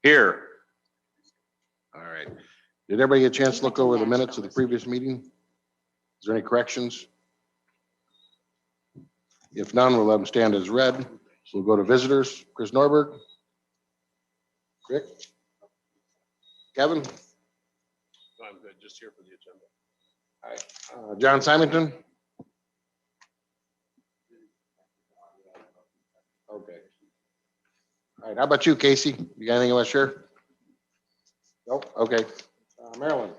Here. All right. Did everybody get a chance to look over the minutes of the previous meeting? Is there any corrections? If none, we'll let them stand as read. So we'll go to visitors. Chris Norberg. Rick. Kevin. I'm good, just here for the agenda. All right. John Simonton. Okay. All right. How about you, Casey? You got anything you want to share? Nope. Okay. Marilyn.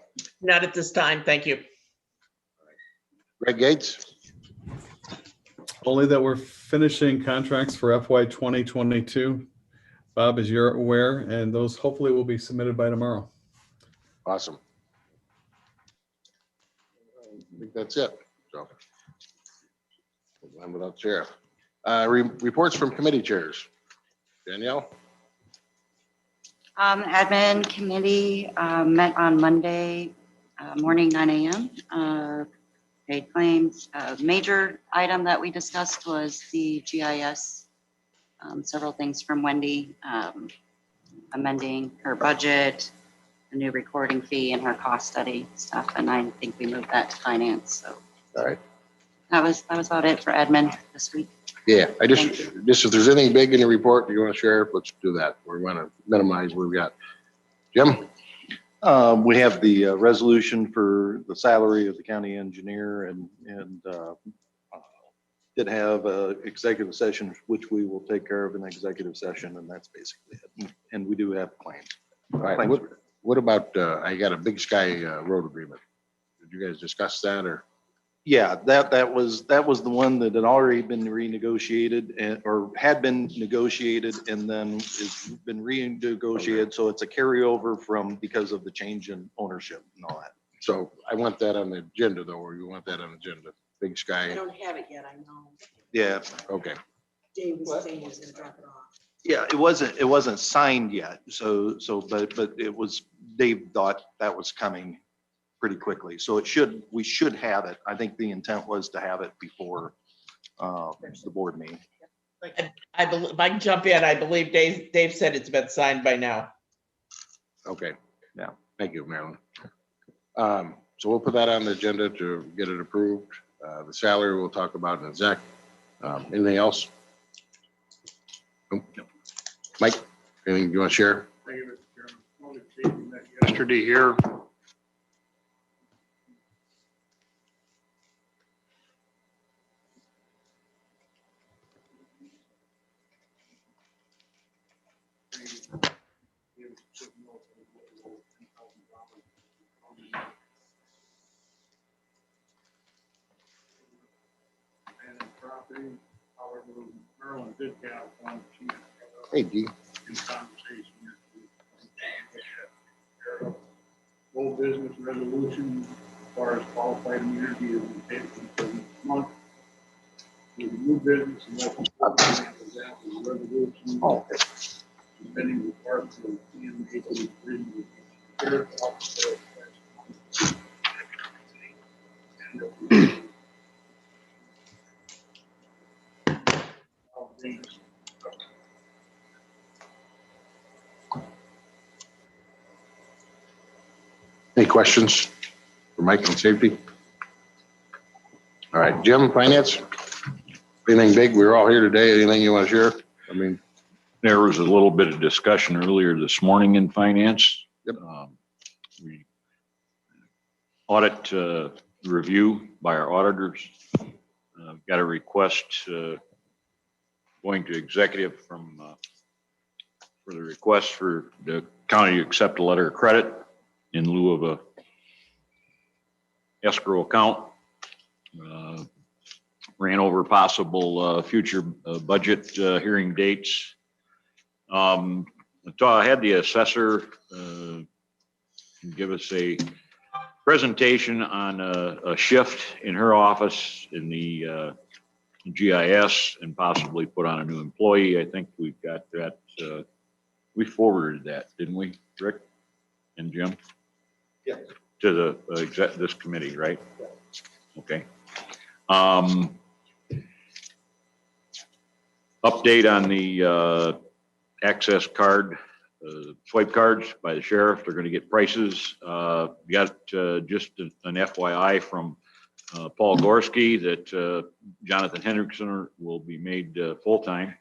Not at this time, thank you. Greg Gates. Only that we're finishing contracts for FY 2022. Bob, as you're aware, and those hopefully will be submitted by tomorrow. Awesome. I think that's it. So. I'm without sheriff. Reports from committee chairs. Danielle. Admin committee met on Monday morning, 9 a.m. Paid claims. Major item that we discussed was the GIS. Several things from Wendy, amending her budget, a new recording fee, and her cost study stuff. And I think we moved that to finance. So All right. that was about it for admin this week. Yeah, I just if there's anything big in the report you want to share, let's do that. We want to minimize what we've got. Jim? We have the resolution for the salary of the county engineer and did have a executive session, which we will take care of in executive session, and that's basically it. And we do have claims. All right. What about, I got a Big Sky road agreement. Did you guys discuss that or? Yeah, that was the one that had already been renegotiated or had been negotiated and then has been renegotiated. So it's a carryover from because of the change in ownership and all that. So I want that on the agenda though, or you want that on the agenda? Big I Sky. don't have it yet, I know. Yeah. Okay. Dave was saying he's gonna drop it off. Yeah, it wasn't signed yet. But it was, Dave thought that was coming pretty quickly. So we should have it. I think the intent was to have it before the board meeting. I believe, if I can jump in, I believe Dave said it's been signed by now. Okay. Yeah. Thank you, Marilyn. So we'll put that on the agenda to get it approved. The salary we'll talk about in a sec. Anything else? Nope. Mike, anything you want to share? Thank you, Mr. Chairman. We met yesterday here. However, Maryland did have one. Hey, D. In conversation. Full business resolution as far as qualified immunity is in paper for this month. With new business and local resolution. Oh, okay. Suspending the parts of PMA agreement with the sheriff's officer. Any questions for Mike on safety? All right, Jim, finance? Anything big? We're all here today. Anything you want to share? I mean, There was a little bit of discussion earlier this morning in finance. Yep. We audit review by our auditors. Got a request going to executive from for the request for the county to accept a letter of credit in lieu of a escrow account. Ran over possible future budget hearing dates. So I had the assessor give us a presentation on a shift in her office in the GIS and possibly put on a new employee. I think we've got that. We forwarded that, didn't we, Rick and Jim? Yeah. To the this committee, right? Yeah. Okay. Update on the access card swipe cards by the sheriff. They're going to get prices. We got just an FYI from Paul Gorski that Jonathan Hendrickson will be made full-time,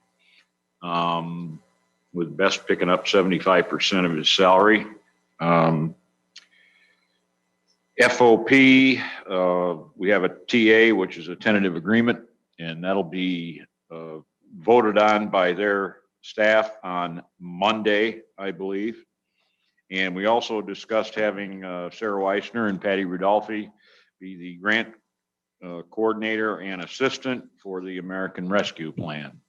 with Best picking up 75% of his salary. FOP, we have a TA, which is a tentative agreement, and that'll be voted on by their staff on Monday, I believe. And we also discussed having Sarah Weissner and Patty Rudolphi be the grant coordinator and assistant for the American Rescue Plan.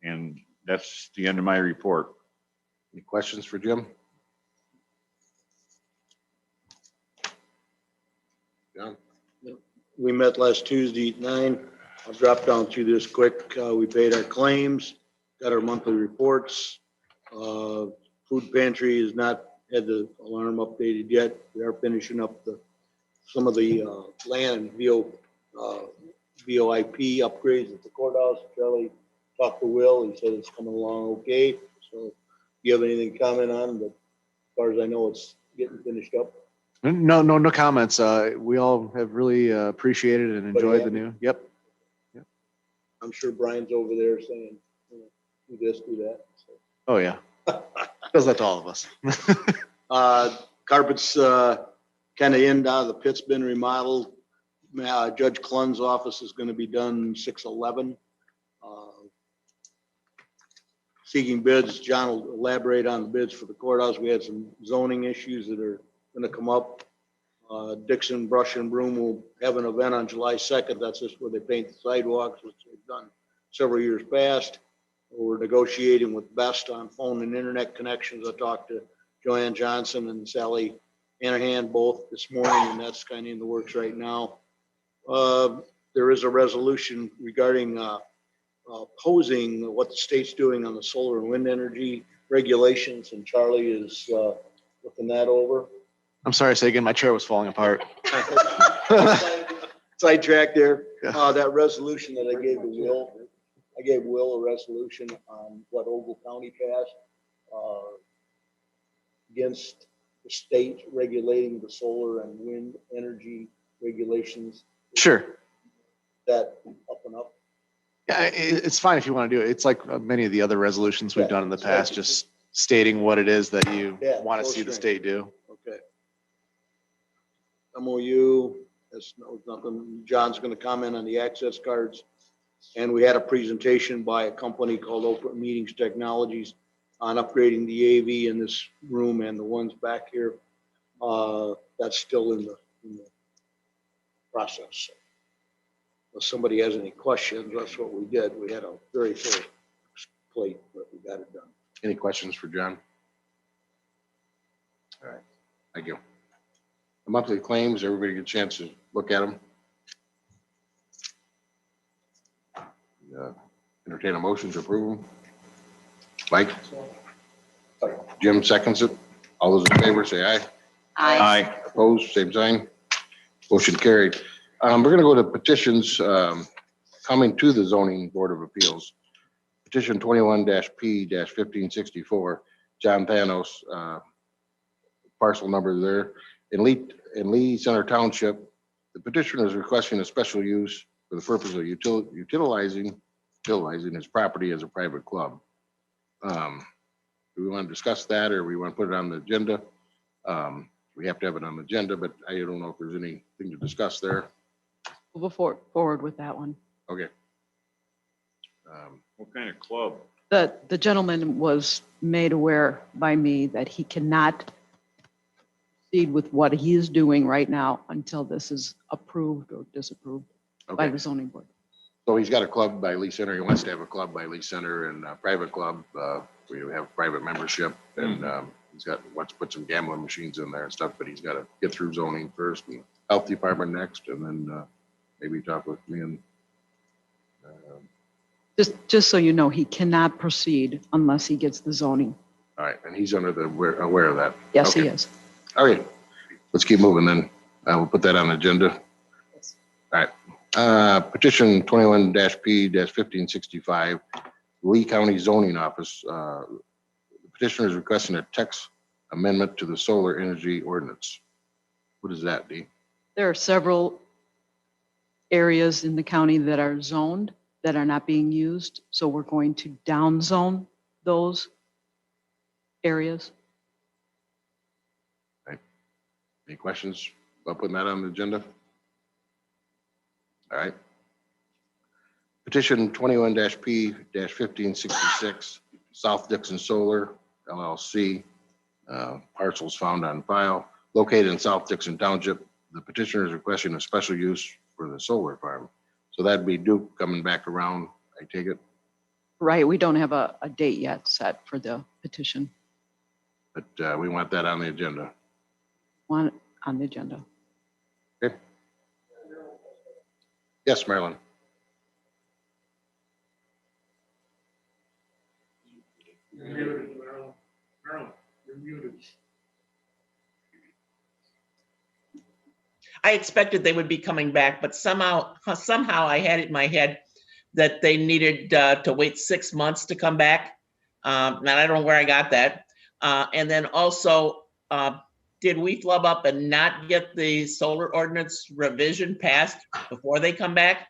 And that's the end of my report. Any questions for Jim? John? We met last Tuesday at 9. I'll drop down through this quick. We paid our claims, got our monthly reports. Food pantry has not had the alarm updated yet. We are finishing up some of the land and VoIP upgrades at the courthouse. Charlie talked to Will. He said it's coming along okay. So do you have anything to comment on? But as far as I know, it's getting finished up. No comments. We all have really appreciated and enjoyed the new. Yep. I'm sure Brian's over there saying, do this, do that. So. Oh yeah. Does that to all of us. Carpets kind of in now. The pit's been remodeled. Judge Klun's office is going to be done 6/11. Seeking bids. John will elaborate on the bids for the courthouse. We had some zoning issues that are going to come up. Dixon Brush and Broom will have an event on July 2nd. That's just where they paint the sidewalks, which they've done several years past. We're negotiating with Best on phone and internet connections. I talked to Joanne Johnson and Sally Hanahan both this morning, and that's kind of in the works right now. There is a resolution regarding opposing what the state's doing on the solar and wind energy regulations, and Charlie is looking that over. I'm sorry, say again, my chair was falling apart. Sidetrack there. Yeah. That resolution that I gave to Will, I gave Will a resolution on what Ogle County passed against the state regulating the solar and wind energy regulations. Sure. That up and up. Yeah, it's fine if you want to do it. It's like many of the other resolutions we've done in the past, just stating what it is that you want to see the state do. Okay. MOU, that's nothing. John's going to comment on the access cards. And we had a presentation by a company called Open Meetings Technologies on upgrading the AV in this room and the ones back here. That's still in the process. If somebody has any questions, that's what we did. We had a very full plate, but we got it done. Any questions for John? All right, thank you. The monthly claims, everybody get a chance to look at them. Entertain a motion to approve them. Mike? Jim seconds it. All those in favor say aye. Aye. Opposed, same sign. Motion carried. We're going to go to petitions coming to the Zoning Board of Appeals. Petition 21-P-1564, John Thanos, parcel number there. In Lee Center Township, the petitioner is requesting a special use for the purpose of utilizing his property as a private club. Do we want to discuss that, or we want to put it on the agenda? We have to have it on the agenda, but I don't know if there's anything to discuss there. We'll go forward with that one. Okay. What kind of club? The gentleman was made aware by me that he cannot proceed with what he is doing right now until this is approved or disapproved by Okay. the zoning board. So he's got a club by Lee Center. He wants to have a club by Lee Center and a private club. We have private membership, and wants to put some gambling machines in there and stuff, but he's got to get through zoning first and health department next, and then maybe talk with me and Just so you know, he cannot proceed unless he gets the zoning. all right, and he's under the aware of that. Yes, he Okay. is. All right, let's keep moving then. We'll put that on the agenda. All right. Petition 21-P-1565, Lee County Zoning Office, petitioner is requesting a text amendment to the solar energy ordinance. What is that, Dee? There are several areas in the county that are zoned that are not being used. So we're going to downzone those areas. Any questions about putting that on the agenda? All right. Petition 21-P-1566, South Dixon Solar LLC, parcels found on file, located in South Dixon Township. The petitioner is requesting a special use for the solar farm. So that'd be Duke coming back around, I take it, Right, we don't have a date yet set for the petition but we want that on the agenda. on the agenda. Okay. Yes, Marilyn. You're muted, Marilyn. Marilyn, you're muted. I expected they would be coming back, but somehow I had it in my head that they needed to wait 6 months to come back. And I don't know where I got that. And then also, did we flub up and not get the solar ordinance revision passed before they come back?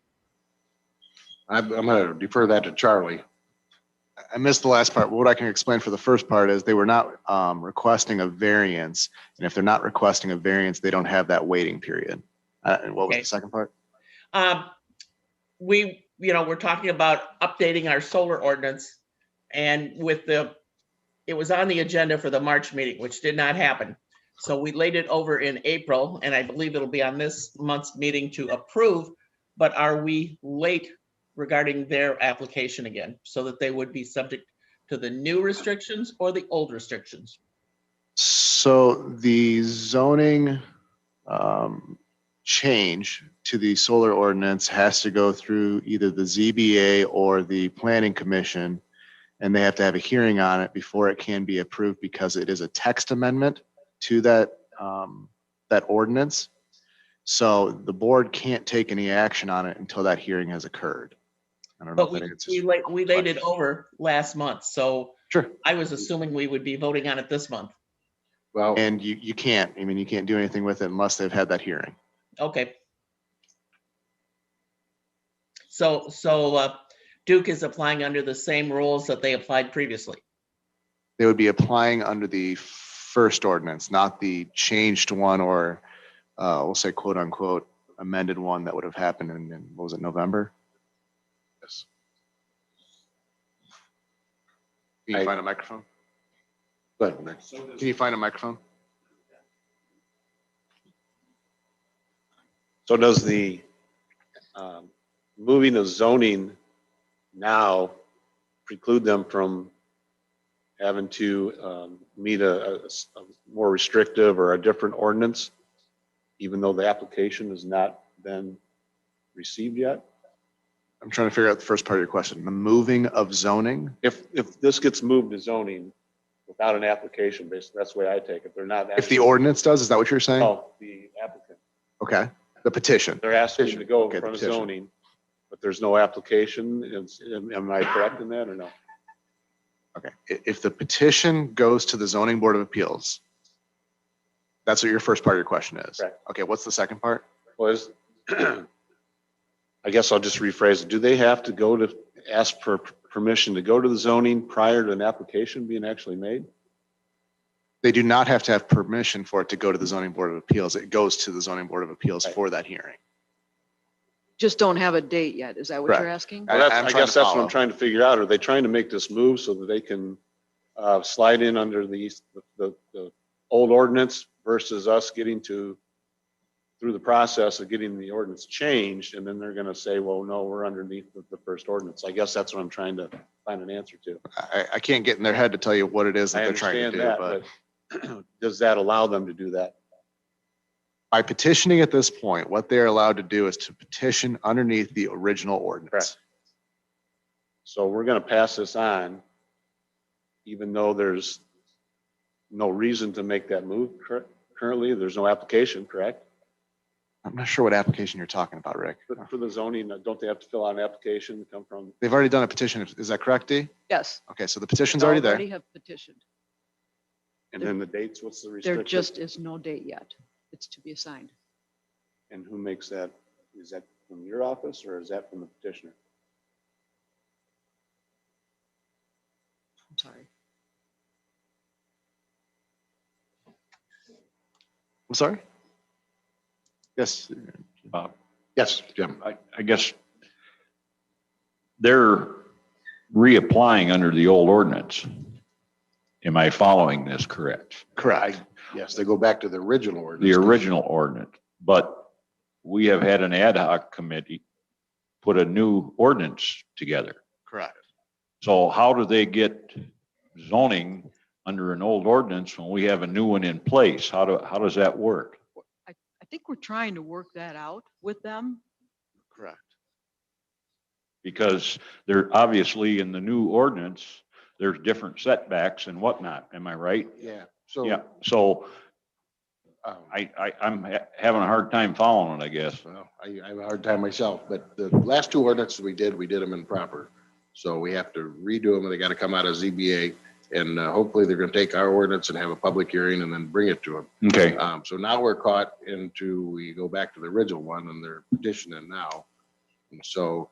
I'm going to defer that to Charlie. I missed the last part. What I can explain for the first part is they were not requesting a variance. And if they're not requesting a variance, they don't have that waiting period. And what was Okay. the second part? We're talking about updating our solar ordinance, and it was on the agenda for the March meeting, which did not happen. So we laid it over in April, and I believe it'll be on this month's meeting to approve. But are we late regarding their application again, so that they would be subject to the new restrictions or the old restrictions? So the zoning change to the solar ordinance has to go through either the ZBA or the planning commission, and they have to have a hearing on it before it can be approved, because it is a text amendment to that ordinance. So the board can't take any action on it until that hearing has occurred. I don't know But if that answers. we laid it over last month, so Sure. I was assuming we would be voting on it this month. Well, And you can't, I mean, you can't do anything with it unless they've had that hearing. Okay. So Duke is applying under the same rules that they applied previously. They would be applying under the first ordinance, not the changed one, or we'll say quote unquote amended one that would have happened in, what was it, November? yes. Can you find a microphone? Good. Next. Can you find a microphone? So does the moving of zoning now preclude them from having to meet a more restrictive or a different ordinance, even though the application has not been received yet? I'm trying to figure out the first part of your question. The moving of zoning? If this gets moved to zoning without an application, basically, that's the way I take it. They're not. If the ordinance does, is that what you're saying? No, the applicant. Okay, the petition. They're asking to go Okay, in front of petition. zoning, but there's no application. Am I correct in that or no? Okay, if the petition goes to the zoning board of appeals, that's what your first part of your question is? Correct. Okay, what's the second part? Was, I guess I'll just rephrase it. Do they have to go to ask for permission to go to the zoning prior to an application being actually made? They do not have to have permission for it to go to the zoning board of appeals. It goes to the zoning board of appeals for that hearing. Just don't have a date yet. Is that what you're Correct. asking? Well, I'm I trying guess to that's what follow. I'm trying to figure out. Are they trying to make this move so that they can slide in under the old ordinance versus us getting through the process of getting the ordinance changed, and then they're going to say, well, no, we're underneath the first ordinance. I guess that's what I'm trying to find an answer to. I can't get in their head to tell you what it is that I they're trying to understand do, that, but but does that allow them to do that? by petitioning at this point, what they're allowed to do is to petition underneath the original ordinance. Correct. So we're going to pass this on, even though there's no reason to make that move currently. There's no application, correct? I'm not sure what application you're talking about, Rick. For the zoning, don't they have to fill out an application to come from? They've already done a petition. Is that correct, Dee? Yes. Okay, so the petition's already there. Already have petitioned. And then the dates, what's the There restriction? just is no date yet. It's to be assigned. And who makes that? Is that from your office or is that from the petitioner? I'm sorry. I'm sorry? Yes. Yes, Jim. I guess they're reapplying under the old ordinance. Am I following this correct? Correct. Yes, they go back to the original The ordinance. original ordinance, but we have had an ad hoc committee put a new ordinance together. Correct. So how do they get zoning under an old ordinance when we have a new one in place? How does that work? I think we're trying to work that out with them. Correct. Because they're obviously in the new ordinance, there's different setbacks and whatnot. Am I right? Yeah, so. Yeah, so um, I'm having a hard time following it, I guess. Well, I have a hard time myself, but the last two ordinances we did them improper. So we have to redo them and they got to come out of ZBA. And hopefully they're going to take our ordinance and have a public hearing and then bring it to them. Okay. So now we're caught into, we go back to the original one and they're petitioning now. And so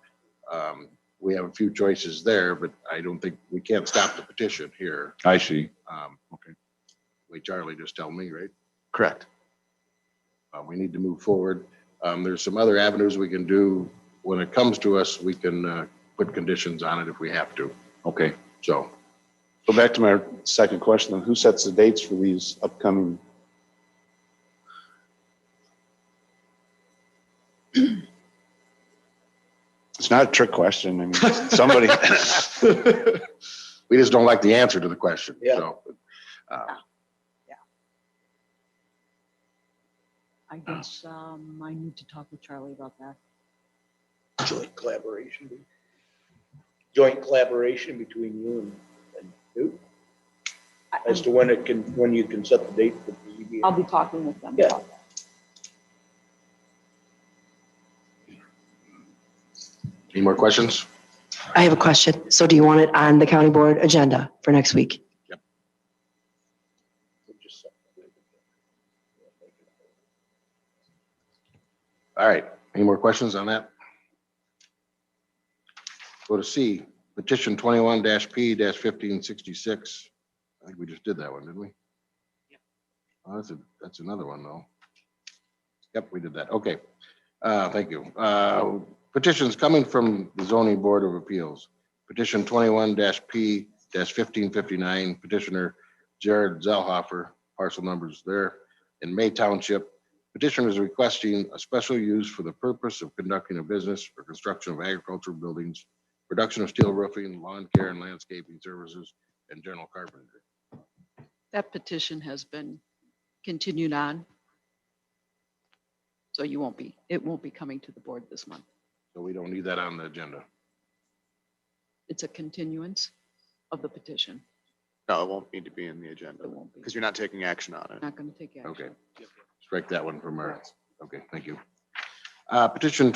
we have a few choices there, but I don't think, we can't stop the petition here. I see. Okay. Wait, Charlie, just tell me, right? Correct. We need to move forward. There's some other avenues we can do. When it comes to us, we can put conditions on it if we have to. Okay. So, Go back to my second question, then. Who sets the dates for these upcoming? It's not a trick question. I mean, somebody. we just don't like the answer to the question. Yeah. So, I guess I need to talk with Charlie about that. Joint collaboration between you and you as to when you can set the date for the ZBA. I'll be talking with them Yeah. about that. any more questions? I have a question. So do you want it on the county board agenda for next week? All right. Any more questions on that? Go to C, petition 21-P-1566. I think we just did that one, didn't we? Oh, that's another one though. Yep, we did that. Okay. Thank you. Petitions coming from the Zoning Board of Appeals. Petition 21-P-1559, petitioner Jared Zellhofer, parcel numbers there in May Township. Petitioner is requesting a special use for the purpose of conducting a business for construction of agricultural buildings, production of steel roofing, lawn care and landscaping services, and general carpentry. That petition has been continued on. So it won't be coming to the board this month. So we don't need that on the agenda. It's a continuance of the petition. No, it won't need to be in the agenda It won't be. because you're not taking action on it. Not going to take action. Okay. Strike that one from our, okay, thank you. Petition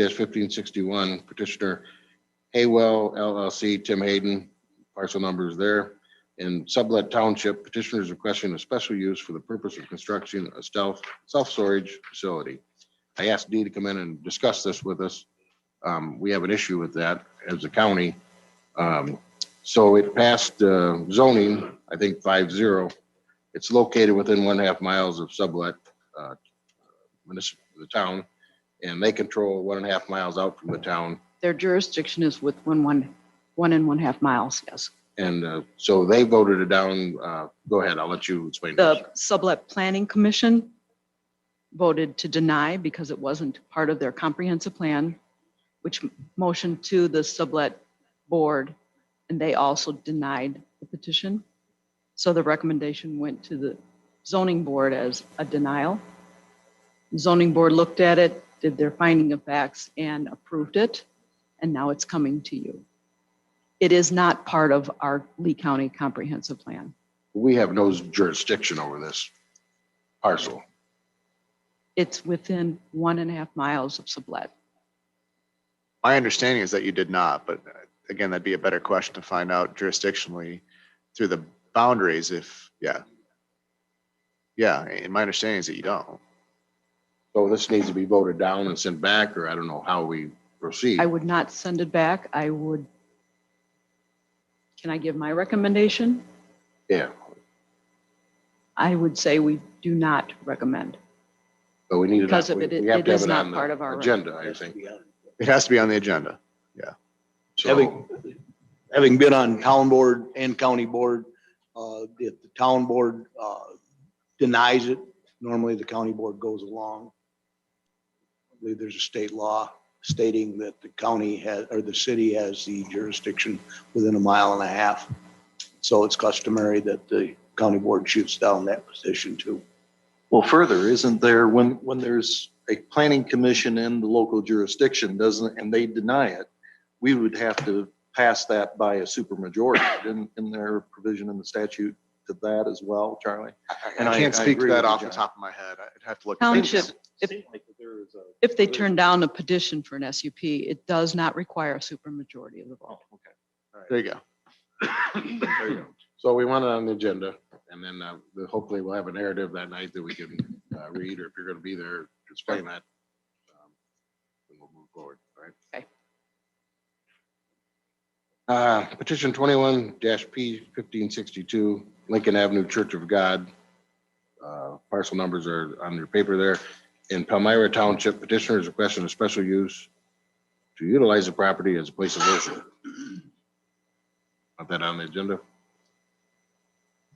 21-P-1561, petitioner Haywell LLC, Tim Hayden, parcel numbers there. In Sublet Township, petitioner is requesting a special use for the purpose of constructing a self-storage facility. I asked Dee to come in and discuss this with us. We have an issue with that as a county. So it passed zoning, I think 5-0. It's located within 1.5 miles of Sublet, the town, and they control 1.5 miles out from the town. Their jurisdiction is with 1.5 miles, yes. And so they voted it down. Go ahead, I'll let you explain this. The Sublet Planning Commission voted to deny because it wasn't part of their comprehensive plan, which motioned to the Sublet board, and they also denied the petition. So the recommendation went to the zoning board as a denial. The zoning board looked at it, did their finding of facts, and approved it, and now it's coming to you. It is not part of our Lee County comprehensive plan. We have no jurisdiction over this parcel. It's within 1.5 miles of Sublet. My understanding is that you did not, but again, that'd be a better question to find out jurisdictionally through the boundaries if, yeah. Yeah, and my understanding is that you don't. So this needs to be voted down and sent back, or I don't know how we proceed. I would not send it back. I would, can I give my recommendation? Yeah, I would say we do not recommend. but we need to. Because of it, we have it to have is it not on the part of our- agenda, I think. It has to be on the agenda. So, Having been on town board and county board, if the town board denies it, normally the county board goes along. I believe there's a state law stating that the county has, or the city has the jurisdiction within a mile and a half. So it's customary that the county board shoots down that position too. Well, further, isn't there, when there's a planning commission in the local jurisdiction, doesn't, and they deny it, we would have to pass that by a supermajority. In their provision in the statute to that as well, Charlie? And I can't I speak to agree that with you, off the John. top of my head. I'd have to look. at Township, it. if they turn down a petition for an SUP, it does not require a supermajority of the vote. There you go. there you go. So we want it on the agenda, and then hopefully we'll have a narrative that night that we can read, or if you're gonna be there, explain that. And we'll move forward, all right? Okay. Petition 21-P-1562, Lincoln Avenue Church of God. Parcel numbers are on your paper there. In Palmyra Township, petitioner is requesting a special use to utilize the property as a place of worship. Want that on the agenda?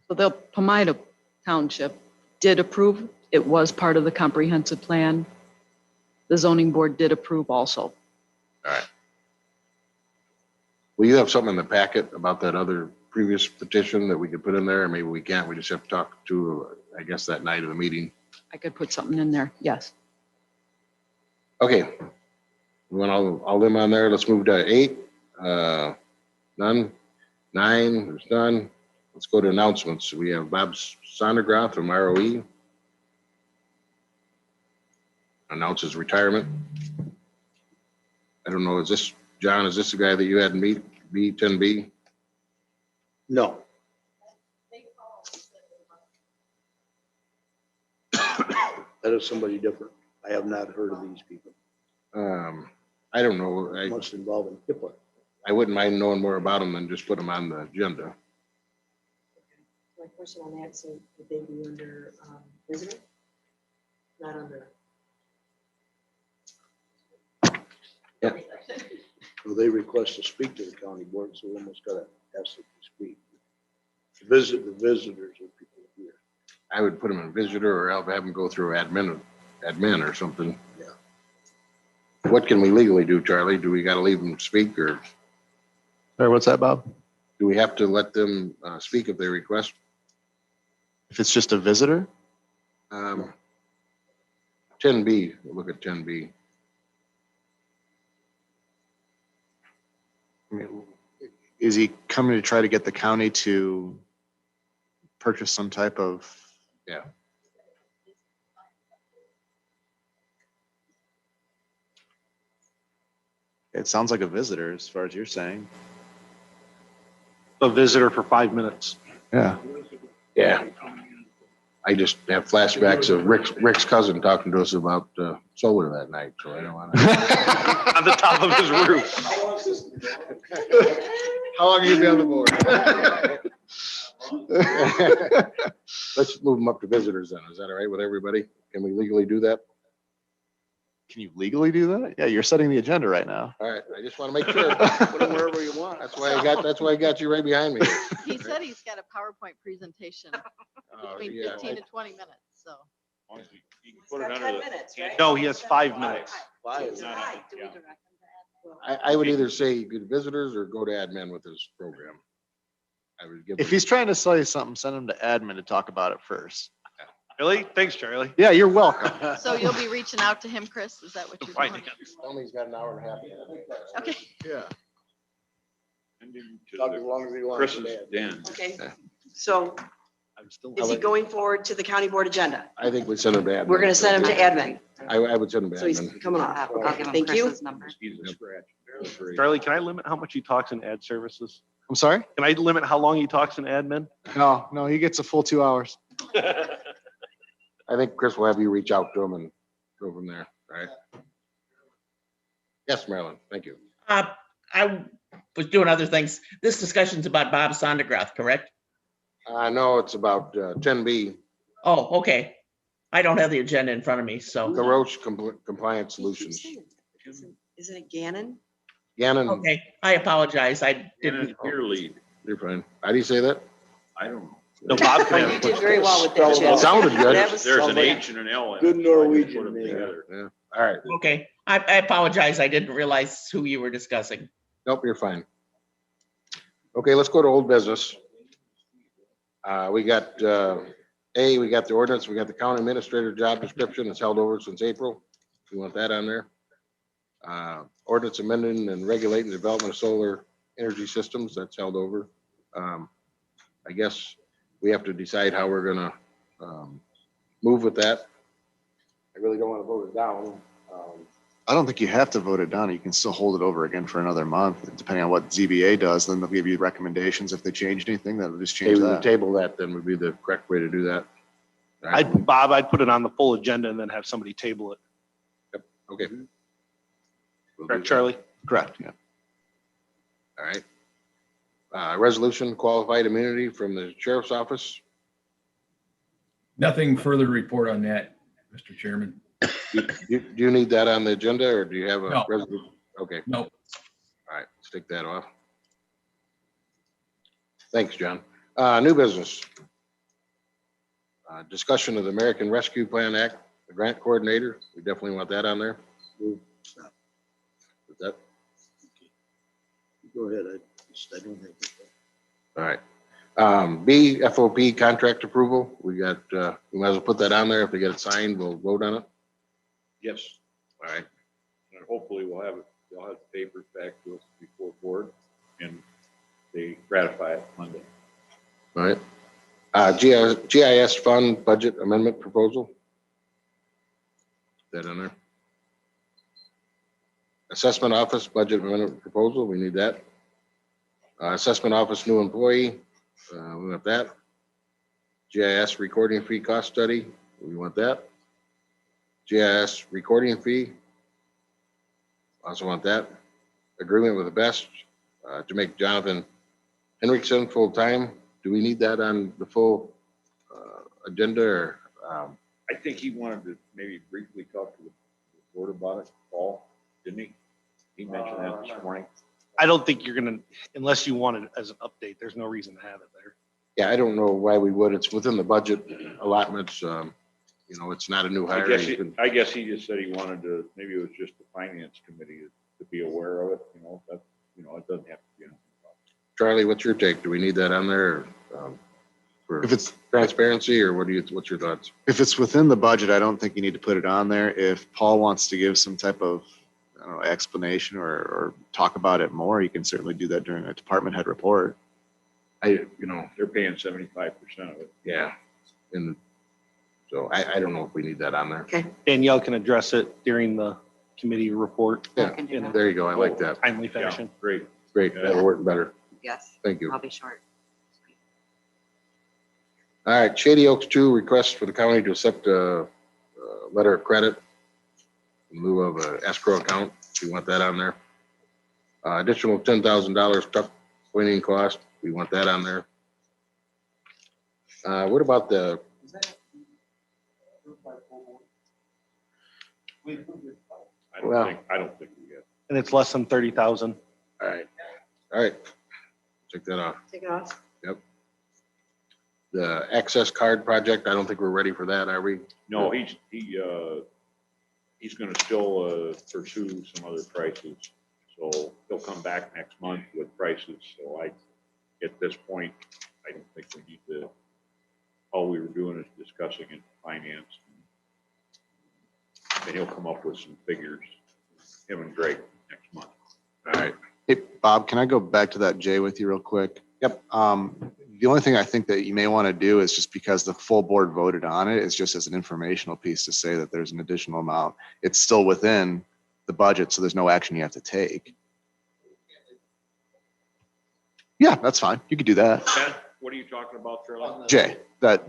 So the Palmyra Township did approve. It was part of the comprehensive plan. The zoning board did approve also. All right. Will you have something in the packet about that other previous petition that we could put in there? Or maybe we can't, we just have to talk to, I guess, that night of the meeting. I could put something in there, yes. Okay. We want all them on there. Let's move to 8. None. 9, there's none. Let's go to announcements. We have Bob Sondergroth from ROE. Announces retirement. I don't know, is this, John, is this the guy that you had meet, B10B? No. That is somebody different. I have not heard of these people. I don't know. Must involve in HIPAA. I wouldn't mind knowing more about them than just put them on the agenda. My question on that, so would they be under visitor? Not under. Yeah. Well, they request to speak to the county board, so we almost gotta ask them to speak. The visitors are people here. I would put them in visitor, or I'll have them go through admin or something. Yeah. What can we legally do, Charlie? Do we gotta leave them speak, or Sorry, what's that, Bob? do we have to let them speak if they request? If it's just a visitor? 10B, we'll look at 10B. I mean, is he coming to try to get the county to purchase some type of? Yeah. It sounds like a visitor as far as you're saying. A visitor for 5 minutes. Yeah. Yeah. I just have flashbacks of Rick's cousin talking to us about solar that night, so I don't want to. On the top of his roof. How long have you been on the board? Let's move them up to visitors then. Is that all right with everybody? Can we legally do that? Can you legally do that? Yeah, you're setting the agenda right now. All right, I just want to make sure. Put them wherever you want. That's why I got you right behind me. He said he's got a PowerPoint presentation Oh, between yeah. 15 to 20 minutes, so. Put it under 10 the- minutes, right? No, he has 5 minutes. Five. Do we direct them to add? Well, I would either say good visitors or go to admin with this program. I would give. If he's trying to sell you something, send him to admin to talk about it first. Really? Thanks, Charlie. Yeah, you're welcome. So you'll be reaching out to him, Chris? Is that what you're doing? Tell me he's got an hour and a half. Okay. Yeah. Talk as long as he wants. Chris's to. den. Okay, so I'm still. is he going forward to the county board agenda? I think we send him to admin. We're gonna send him to admin, I would send him to so he's admin. coming off. I'll give him Thank you. Chris's number. He's a scratch. Charlie, can I limit how much he talks in ad services? I'm sorry? Can I limit how long he talks in admin? No, he gets a full 2 hours. I think Chris will have you reach out to him and go from there, right? Yes, Marilyn, thank you. I was doing other things. This discussion's about Bob Sondergroth, correct? I know it's about 10B, Oh, okay. I don't have the agenda in front of me, so, the Roche Compliance Solutions. Isn't it Gannon? Gannon, okay, I apologize. I didn't. Peer lead. you're fine. How do you say that? I don't know. No, Bob Oh, can you did very well with that, It Jim. sounded good. That was There's an somebody- H and an L in it. Good so I just Norwegian put 'em name. together. Yeah, all right. Okay, I apologize. I didn't realize who you were discussing. Nope, you're fine. Okay, let's go to old business. We got, we got the ordinance, we got the county administrator job description. It's held over since April. We want that on there. Ordinance amending and regulating the development of solar energy systems, that's held over. I guess we have to decide how we're gonna move with that. I really don't want to vote it down. I don't think you have to vote it down. You can still hold it over again for another month, depending on what ZBA does. Then they'll give you recommendations. If they change anything, that'll just change Maybe we that. table that, then would be the correct way to do that. All right. Bob, I'd put it on the full agenda and then have somebody table it. Okay. We'll do Correct, that. Charlie? Correct, yeah. All right. Resolution qualified immunity from the sheriff's office. Nothing further to report on that, Mr. Chairman. Do you need that on the agenda or do you have a No. resolution? Okay, No. all right, let's take that off. Thanks, John. New business. Discussion of the American Rescue Plan Act, the grant coordinator. We definitely want that on there. Is that, Go ahead, I don't have it. all right. B, FOP contract approval. We got, we might as well put that on there. If they get it signed, we'll vote on it. Yes, All right. and hopefully we'll have it, they'll have the papers back to us before board and they ratify it Monday. All right. GIS fund budget amendment proposal. That in there. Assessment office budget amendment proposal, we need that. Assessment office new employee, we want that. GIS recording fee cost study, we want that. GIS recording fee, also want that. Agreement with the best to make Jonathan Henriksen full-time. Do we need that on the full agenda or? I think he wanted to maybe briefly talk to the board about it, Paul, didn't he? He mentioned that this morning. I don't think you're gonna, unless you want it as an update, there's no reason to have it there. Yeah, I don't know why we would. It's within the budget allotments. You know, it's not a new hire. I guess he just said he wanted to, maybe it was just the finance committee to be aware of it, you know, that, you know, it doesn't have to be. Charlie, what's your take? Do we need that on there? For If it's transparency or what's your thoughts? If it's within the budget, I don't think you need to put it on there. If Paul wants to give some type of, I don't know, explanation or talk about it more, you can certainly do that during a department head report. You know, They're paying 75% of it. yeah. And so I don't know if we need that on there. Okay. Danielle can address it during the committee report I Yeah, can do in that. there you go. I like that. timely Yeah, fashion. great. Great. That'll work better. Yes, Thank you. I'll be short. All right, Shady Oaks 2, request for the county to accept a letter of credit in lieu of a escrow account. We want that on there. Additional $10,000 truck cleaning cost. We want that on there. What about the? I don't think we get. And it's less than 30,000. All right. Take that off. Take it off. The access card project, I don't think we're ready for that, are we? No, he's gonna still pursue some other prices. So he'll come back next month with prices. So at this point, I don't think we need to, all we were doing is discussing it, finance. And he'll come up with some figures, him and Greg, next month. All right. Hey, Bob, can I go back to that J with you real quick? Yep. The only thing I think that you may want to do is just because the full board voted on it, is just as an informational piece to say that there's an additional amount. It's still within the budget, so there's no action you have to take. Yeah, that's fine. You could do that. Ken, what are you talking about, Charlie? Jay, that,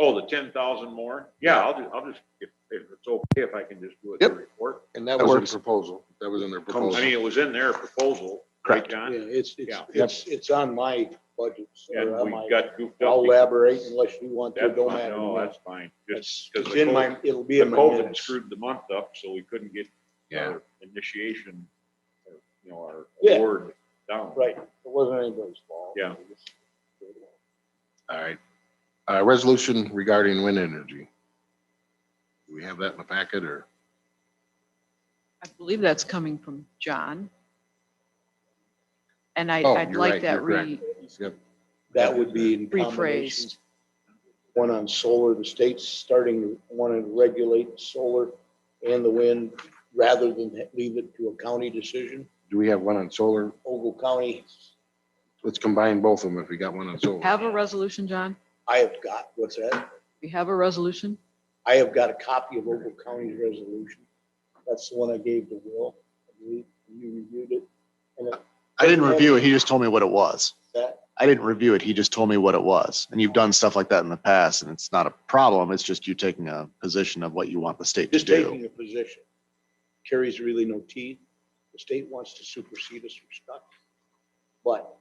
Oh, the 10,000 more? Yeah, I'll just, if it's okay, if I can just do it in Yep. the report. And that That was works. in proposal. That was in their I proposal. mean, it was in their proposal, right, Correct. John? Yeah, Yeah. it's on my budget. so And on we my- got goofed up. I'll because- elaborate unless you want to, That's don't fine. matter. to No, me. that's fine. Just It's because in my, it'll be the in my COVID minutes. screwed the month up, so we couldn't get Yeah. our initiation, our Yeah. award down. Right, it wasn't anybody's fault. Yeah. All right. Resolution regarding wind energy. Do we have that in the packet or? I believe that's coming from John. And Oh, I'd you're like right, that you're correct. Yep. That would be in combination. rephrased. One on solar, the state's starting to want to regulate solar and the wind rather than leave it to a county decision. Do we have one on solar? Ogle County, Let's combine both of them if we got one on solar. Have a resolution, John? I have got, what's that? We have a resolution? I have got a copy of Ogle County's resolution. That's the one I gave to Will. I believe you reviewed it. And I didn't review it. He just told me what it was. that, I didn't review it. He just told me what it was. And you've done stuff like that in the past, and it's not a problem. It's just you taking a position of what you want the state to just do. taking a position, carries really no teeth. The state wants to supersede us from stuff. But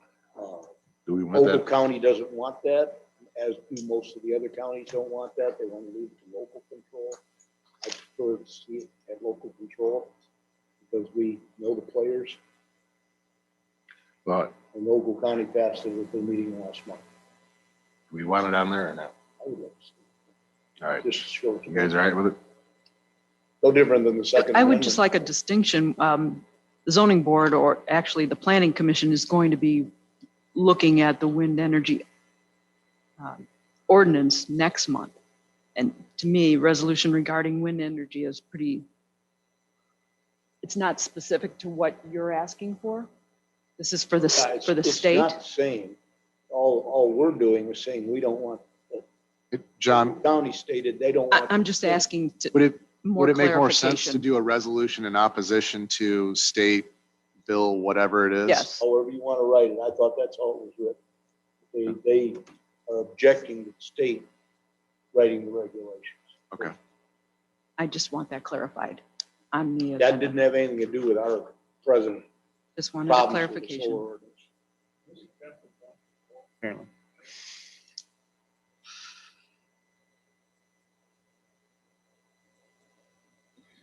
Do we want Ogle that? County doesn't want that, as do most of the other counties don't want that. They want to leave it to local control. I prefer to see it at local control because we know the players. But And Ogle County passed it at the meeting last month. do we want it on there or not? I would like to see All right. it. Just show it to You me. guys all right with it? No different than the second. I would just Amendment. like a distinction. The zoning board, or actually the planning commission, is going to be looking at the wind energy ordinance next month. And to me, resolution regarding wind energy is pretty, it's not specific to what you're asking for. This is for the, Yeah, it's- for the It's state. not the same. All we're doing is saying we don't want, John, county stated they don't want. I'm just asking to, would it more Would it make more sense to clarification. do a resolution in opposition to state bill, whatever it is? Yes. However you want to write it. I thought that's how it was written. They are objecting to the state writing the regulations. Okay. I just want that clarified on the That agenda. didn't have anything to do with our present Just wanted a problems with the clarification. solar ordinance. Apparently.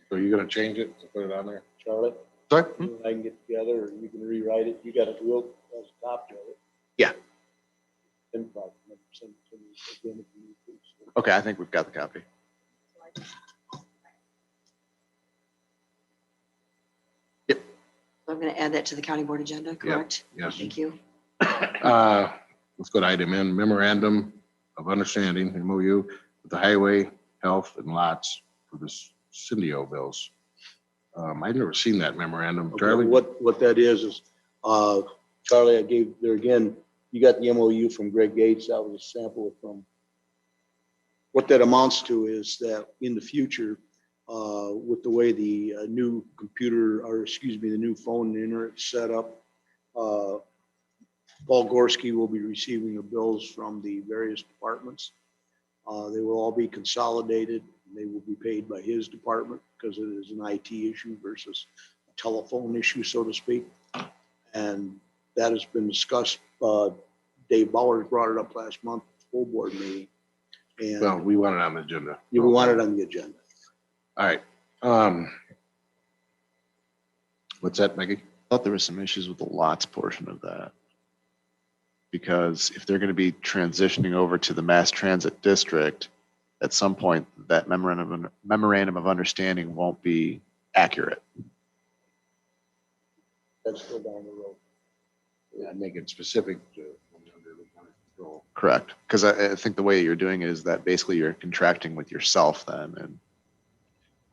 So you're gonna change it to put it on there? Charlie, Sorry? you and I can get together, or you can rewrite it. You got it, Will, as a copy of it. Yeah. Then probably send it to me again if you need to. Okay, I think we've got the copy. I'm going to add that to the county board agenda, correct? Yes. Thank you. Let's go to item N, memorandum of understanding, MOU, with the highway, health, and lots for the Cindio bills. I've never seen that memorandum. Okay, Charlie? what that is, Charlie, I gave there again, you got the MOU from Greg Gates. That was a sample from. What that amounts to is that in the future, with the way the new computer, or excuse me, the new phone and internet set up, Paul Gorski will be receiving the bills from the various departments. They will all be consolidated. They will be paid by his department because it is an IT issue versus a telephone issue, so to speak. And that has been discussed. Dave Bowers brought it up last month, full board meeting. Well, And we want it on the agenda. you want it on the agenda. All right. What's that, Maggie? I thought there was some issues with the lots portion of that. Because if they're going to be transitioning over to the mass transit district, at some point, that memorandum of understanding won't be accurate. That's still down the road. Yeah, make it specific to. Control. Correct. Because I think the way you're doing it is that basically you're contracting with yourself then. And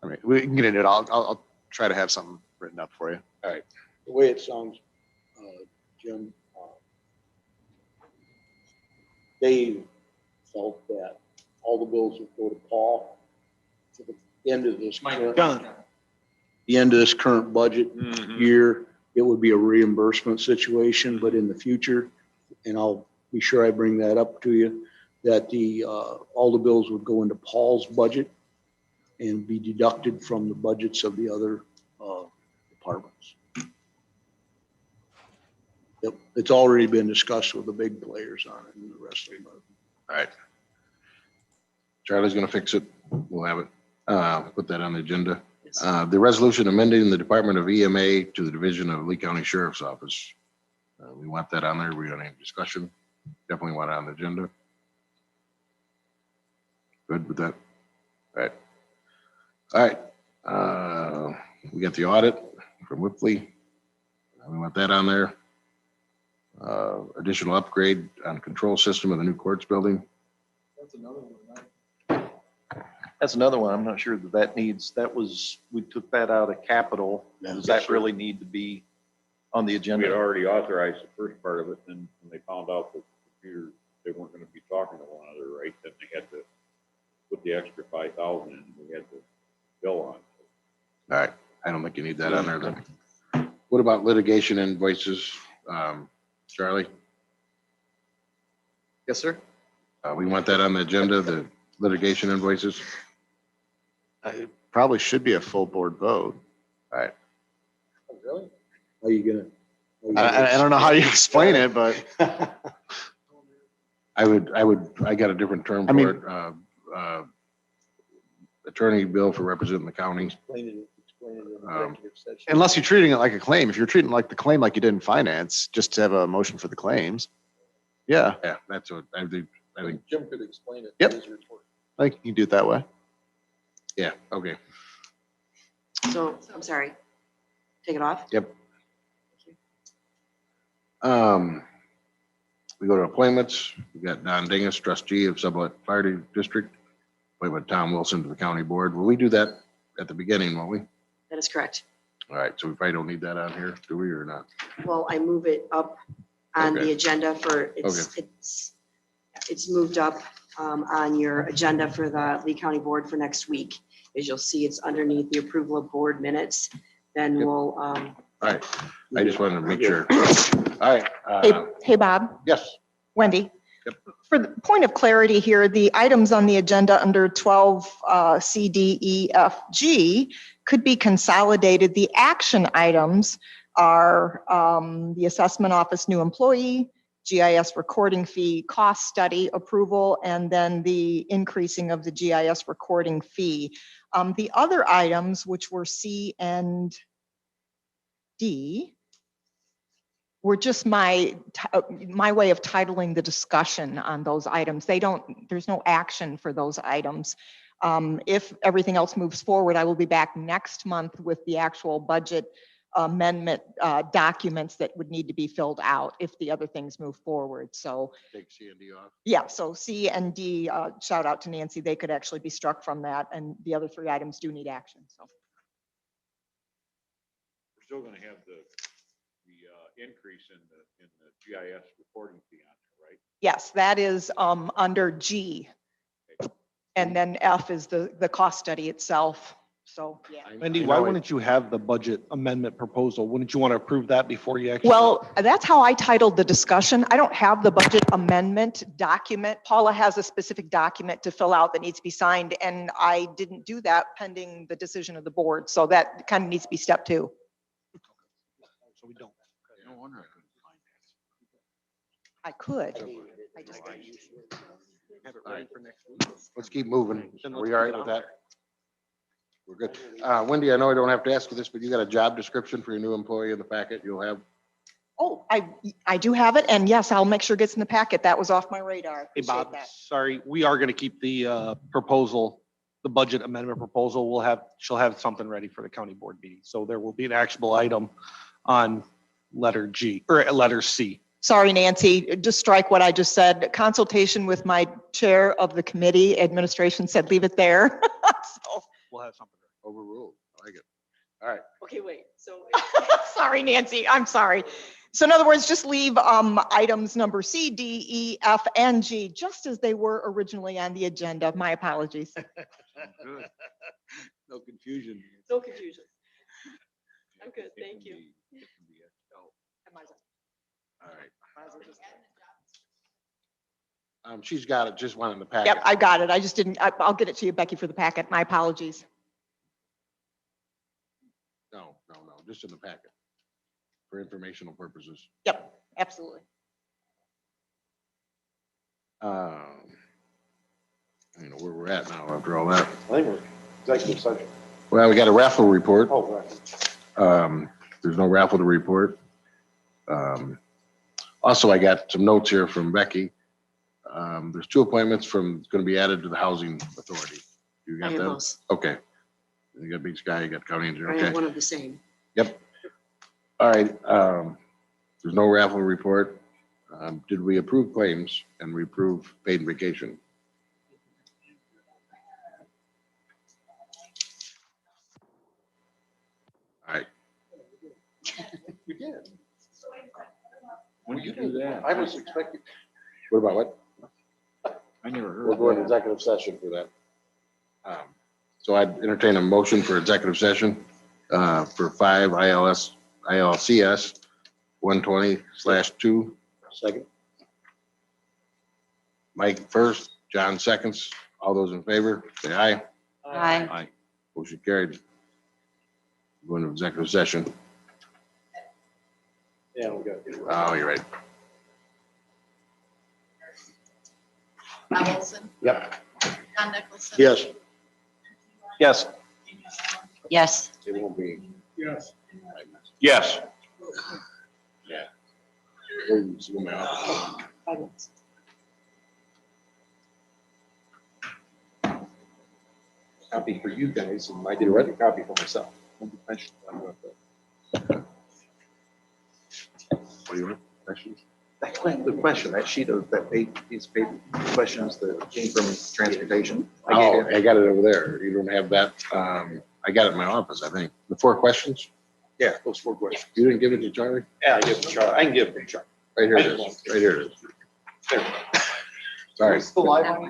I mean, we can get into it. I'll try to have something written up for you. All right. The way it sounds, Jim, Dave felt that all the bills would go to Paul to the end of this current, the end of this current budget year. It would be a reimbursement situation, but in the future, and I'll be sure I bring that up to you, that all the bills would go into Paul's budget and be deducted from the budgets of the other departments. Yep, it's already been discussed with the big players on it and the rest of them. All right. Charlie's gonna fix it. We'll have it. Put that on the agenda. The resolution amending the Department of EMA to the Division of Lee County Sheriff's Office. We want that on there. We got any discussion? Definitely want it on the agenda. Good with that? All right. All right. We got the audit from Whipley. We want that on there. Additional upgrade on control system of the new courts building. That's another one. I'm not sure that needs, we took that out of capital. Does that really need to be on the We had agenda? already authorized the first part of it, and when they found out that the computers, they weren't gonna be talking to one another, right, then they had to put the extra 5,000 in, we had to bill on. All right. I don't think you need that on there then. What about litigation invoices? Charlie, Yes, sir. we want that on the agenda, the litigation invoices. It probably should be a full board vote. All right. Really? Are you gonna? I don't know how you explain it, but I got a different term I mean- for it. Attorney bill for representing the county. Explain it in executive session. unless you're treating it like a claim, if you're treating like the claim like you did in finance, just to have a motion for the claims. Yeah, Yeah, that's what I think. Jim could explain it. Yep. in his report. I think you can do it that way. Yeah, okay. So, I'm sorry. Take it off? Yep. We go to appointments. We got Don Dingus, trustee of Sublette Fire District. Appointment Tom Wilson to the county board. Will we do that at the beginning, won't we? That is correct. All right, so we probably don't need that on here, do we, or not? Well, I move it up on the Okay. agenda for, it's moved up on your agenda for the Lee County Board for next week. As you'll see, it's underneath the approval of board minutes. Then Yep. we'll, All right, I just wanted to make sure. All right. Hey, Bob, Yes. Wendy. Yep. For the point of clarity here, the items on the agenda under 12 C, D, E, F, G could be consolidated. The action items are the assessment office new employee, GIS recording fee, cost study approval, and then the increasing of the GIS recording fee. The other items, which were C and D, were just my way of titling the discussion on those items. There's no action for those items. If everything else moves forward, I will be back next month with the actual budget amendment documents that would need to be filled out if the other things move forward. So Take C and D off. yeah, so C and D, shout out to Nancy, they could actually be struck from that, and the other three items do need action, so. We're still gonna have the increase in the GIS reporting fee on there, right? Yes, that is under G. And then F is the cost study itself, so, yeah. Wendy, why wouldn't you have the budget amendment proposal? Wouldn't you want to approve that before you actually? Well, that's how I titled the discussion. I don't have the budget amendment document. Paula has a specific document to fill out that needs to be signed, and I didn't do that pending the decision of the board, so that kind of needs to be step 2. So we don't. No wonder I couldn't find I could. I just Have it All ready right. for next week. Let's keep moving. Then Are let's we all put right it with on that? We're good. Wendy, I know I don't have to ask you this, but you got a job description for your new employee in the packet you'll have? Oh, I do have it, and yes, I'll make sure it gets in the packet. That was off my radar. I Hey, appreciate Bob, that. sorry, we are going to keep the proposal, the budget amendment proposal. She'll have something ready for the county board meeting. So there will be an actionable item on letter G, or letter C. Sorry, Nancy, just strike what I just said. Consultation with my chair of the committee, administration said, leave it there. So, We'll have something ready. Overruled. I like it. All right. okay, wait, so sorry, Nancy, I'm sorry. So in other words, just leave items number C, D, E, F, and G, just as they were originally on the agenda. My apologies. Good. No confusion. no confusion. I'm good, thank you. All right. She's got it, just one in the packet. Yep, I got it. I just didn't, I'll get it to you, Becky, for the packet. My apologies. No, just in the packet for informational purposes. Yep, absolutely. I don't know where we're at now after all that. I think we're executive session. Well, we got a raffle report. Oh, right. There's no raffle to report. Also, I got some notes here from Becky. There's 2 appointments going to be added to the Housing Authority. You I got have that? those. Okay. You got Big Sky, you got County Engineer. I have Okay. one of the same. Yep. All right. There's no raffle report. Did we approve claims and we approve paid vacation? All right. We did. When did you do that? I was expecting, What about what? I never heard. We'll go into executive session for that. So I'd entertain a motion for executive session for 5 ILCS 120/2. Second. Mike first, John seconds. All those in favor, say aye. Aye. Aye. Motion carried. Go into executive session. yeah, we got to. Oh, you're right. Bob Olson, Yep. John Nicholson. Yes. Yes. Yes. It won't be. Yes. Yes. Yeah. We'll zoom out. 5 minutes. Copy for you guys, and I did a written copy for myself. What do you want? Questions? The question, that sheet of, that piece of paper, questions that came from transportation. Oh, I got it over there. You don't have that. I got it in my office, I think. The 4 questions? Yeah, those 4 questions. You didn't give it to Charlie? Yeah, I give it to Charlie. I can give it to Charlie. Right here it is. Right here it is. There. Sorry. It's the live one.